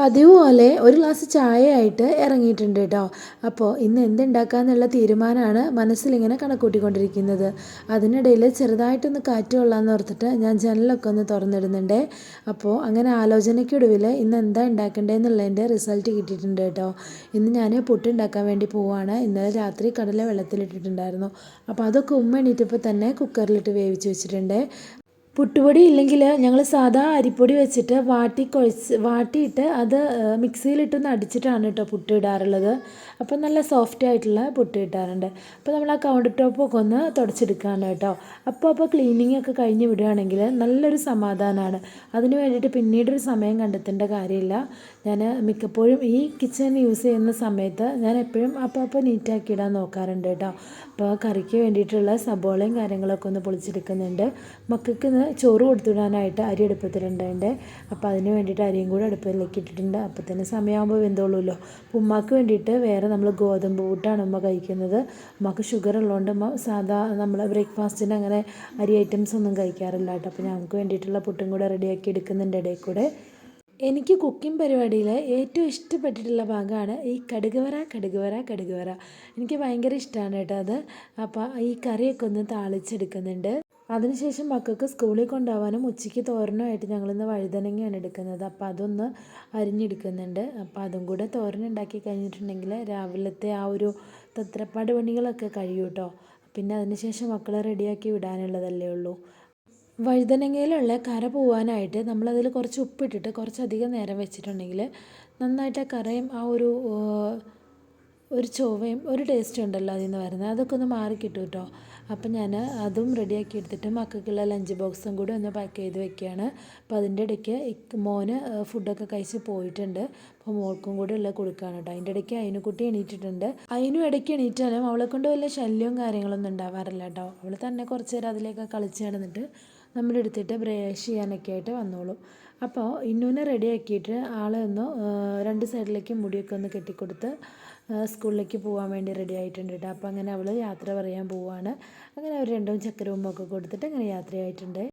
പതിവ് പോലെ ഒരു ഗ്ലാസ് ചായയായിട്ട് ഇറങ്ങിയിട്ടുണ്ട് കേട്ടോ. അപ്പോൾ ഇന്ന് എന്തുണ്ടാക്കാന്നുള്ള തീരുമാനമാണ് മനസ്സിലിങ്ങനെ കണക്കൂട്ടിക്കൊണ്ടിരിക്കുന്നത്. അതിനിടയിൽ ചെറുതായിട്ടൊന്ന് കാറ്റ് കൊള്ളാമെന്ന് ഓർത്തിട്ട് ഞാൻ ജനലൊക്കെ ഒന്ന് തുറന്നിടുന്നുണ്ട്. അപ്പോൾ അങ്ങനെ ആലോചനയ്ക്കൊടുവിൽ ഇന്ന് എന്താ ഉണ്ടാക്കേണ്ടതെന്നുള്ളതിൻ്റെ റിസൾട്ട് കിട്ടിയിട്ടുണ്ട് കേട്ടോ. ഇന്ന് ഞാൻ പുട്ടുണ്ടാക്കാൻ വേണ്ടി പോവുകയാണ്. ഇന്നലെ രാത്രി കടല വെള്ളത്തിലിട്ടിട്ടുണ്ടായിരുന്നു. അപ്പോൾ അതൊക്കെ ഉമ്മ എണീറ്റപ്പോൾ തന്നെ കുക്കറിലിട്ട് വേവിച്ച് വെച്ചിട്ടുണ്ട്. പുട്ടുപൊടി ഇല്ലെങ്കിൽ ഞങ്ങൾ സാധാ അരിപ്പൊടി വെച്ചിട്ട് വാട്ടിയിട്ട് അത് മിക്സിയിലിട്ടൊന്ന് അടിച്ചിട്ടാണ് കേട്ടോ പുട്ട് ഇടാറുള്ളത്. അപ്പം നല്ല സോഫ്റ്റ് ആയിട്ടുള്ള പുട്ട് കിട്ടാറുണ്ട്. അപ്പോൾ നമ്മൾ ആ കൗണ്ടർ ടോപ്പൊക്കെ ഒന്ന് തുടച്ചെടുക്കുകയാണ് കേട്ടോ. അപ്പോൾ ക്ലീനിങ് ഒക്കെ കഴിഞ്ഞ് വിടുകയാണെങ്കിൽ നല്ലൊരു സമാധാനമാണ്. അതിന് വേണ്ടിയിട്ട് പിന്നീടൊരു സമയം കണ്ടെത്തേണ്ട കാര്യമില്ല. ഞാൻ മിക്കപ്പോഴും ഈ കിച്ചൺ യൂസ് ചെയ്യുന്ന സമയത്ത് ഞാൻ എപ്പോഴും അപ്പോൾ നീറ്റാക്കി ഇടാൻ നോക്കാറുണ്ട് കേട്ടോ. അപ്പോൾ കറിക്ക് വേണ്ടിയിട്ടുള്ള സബോളയും കാര്യങ്ങളൊക്കെ ഒന്ന് പൊളിച്ചെടുക്കുന്നുണ്ട്. മക്കൾക്ക് ചോറ് കൊടുത്തുവിടാനായിട്ട് അരി അടുപ്പത്തിലുണ്ടായിട്ടുണ്ട്. അപ്പോൾ അതിന് വേണ്ടിയിട്ട് അരിയും കൂടെ അടുപ്പിലേക്ക് ഇട്ടിട്ടുണ്ട്. അപ്പോൾ തന്നെ സമയമാകുമ്പോൾ വെന്തോളുമല്ലോ. അപ്പോൾ ഉമ്മാക്ക് വേണ്ടിയിട്ട് വേറെ നമ്മൾ ഗോതമ്പ് പുട്ടാണ് ഉമ്മ കഴിക്കുന്നത്. ഉമ്മക്ക് ഷുഗർ ഉള്ളതുകൊണ്ട് ഉമ്മ സാധാ നമ്മൾ ബ്രേക്ക്ഫാസ്റ്റിന് അങ്ങനെ അരി ഐറ്റംസ് ഒന്നും കഴിക്കാറില്ല കേട്ടോ. അപ്പോൾ ഞങ്ങൾക്ക് വേണ്ടിയിട്ടുള്ള പുട്ടും കൂടെ റെഡിയാക്കി എടുക്കുന്നുണ്ട് ഇടയിൽ കൂടെ. എനിക്ക് കുക്കിംഗ് പരിപാടിയിൽ ഏറ്റവും ഇഷ്ടപ്പെട്ടിട്ടുള്ള ഭാഗമാണ് ഈ കടുക് വറ. എനിക്ക് ഭയങ്കര ഇഷ്ടമാണ് കേട്ടോ അത്. അപ്പോൾ ഈ കറിയൊക്കെ ഒന്ന് താളിച്ചെടുക്കുന്നുണ്ട്. അതിനുശേഷം മക്കൾക്ക് സ്കൂളിൽ കൊണ്ടുപോകാനും ഉച്ചയ്ക്ക് തോരനുമായിട്ട് ഞങ്ങളിന്ന് വഴുതനങ്ങയാണ് എടുക്കുന്നത്. അപ്പോൾ അതൊന്ന് അരിഞ്ഞെടുക്കുന്നുണ്ട്. അപ്പോൾ അതും കൂടെ തോരനുണ്ടാക്കി കഴിഞ്ഞിട്ടുണ്ടെങ്കിൽ രാവിലത്തെ ആ ഒരു തത്രപ്പാട് പണികളൊക്കെ കഴിയും കേട്ടോ. പിന്നെ അതിനുശേഷം മക്കളെ റെഡിയാക്കി വിടാനുള്ളതല്ലേ ഉള്ളൂ. വഴുതനങ്ങയിലുള്ള കര പോവാനായിട്ട് നമ്മളതിൽ കുറച്ച് ഉപ്പിട്ടിട്ട് കുറച്ചധികം നേരം വെച്ചിട്ടുണ്ടെങ്കിൽ നന്നായിട്ട് ആ കറയും ആ ഒരു ചൊവ്വയും ഒരു ടേസ്റ്റും ഉണ്ടല്ലോ അതിൽ നിന്ന് വരുന്നത്, അതൊക്കെ ഒന്ന് മാറിക്കിട്ടും കേട്ടോ. അപ്പം ഞാൻ അതും റെഡിയാക്കി എടുത്തിട്ട് മക്കൾക്കുള്ള ലഞ്ച് ബോക്സും കൂടി ഒന്ന് പാക്ക് ചെയ്ത് വെക്കുകയാണ്. അപ്പോൾ അതിൻ്റെ ഇടയ്ക്ക് മോന് ഫുഡൊക്കെ കഴിച്ച് പോയിട്ടുണ്ട്. അപ്പോൾ മോൾക്കും കൂടി ഉള്ള കൊടുക്കുകയാണ് കേട്ടോ. അതിൻ്റെ ഇടയ്ക്ക് അയിനുകുട്ടി എണീറ്റിട്ടുണ്ട്. അതിനും ഇടയ്ക്ക് എണീറ്റാലും അവളെ കൊണ്ട് വലിയ ശല്യവും കാര്യങ്ങളൊന്നും ഉണ്ടാവാറില്ല കേട്ടോ. അവൾ തന്നെ കുറച്ച് നേരം അതിലേക്ക് കളിച്ച് നടന്നിട്ട് നമ്മളെടുത്തിട്ട് ബ്രഷ് ചെയ്യാനൊക്കെ ആയിട്ട് വന്നോളും. അപ്പോൾ ഇന്നൂനെ റെഡിയാക്കിയിട്ട് ആളെ ഒന്ന് രണ്ട് സൈഡിലേക്ക് മുടിയൊക്കെ ഒന്ന് കെട്ടിക്കൊടുത്ത് സ്കൂളിലേക്ക് പോകാൻ വേണ്ടി റെഡി ആയിട്ടുണ്ട് കേട്ടോ. അപ്പോൾ അങ്ങനെ അവൾ യാത്ര പറയാൻ പോവുകയാണ്. അങ്ങനെ അവർ രണ്ടും ചക്കരവും ഒക്കെ കൊടുത്തിട്ട് അങ്ങനെ യാത്രയായിട്ടുണ്ട്.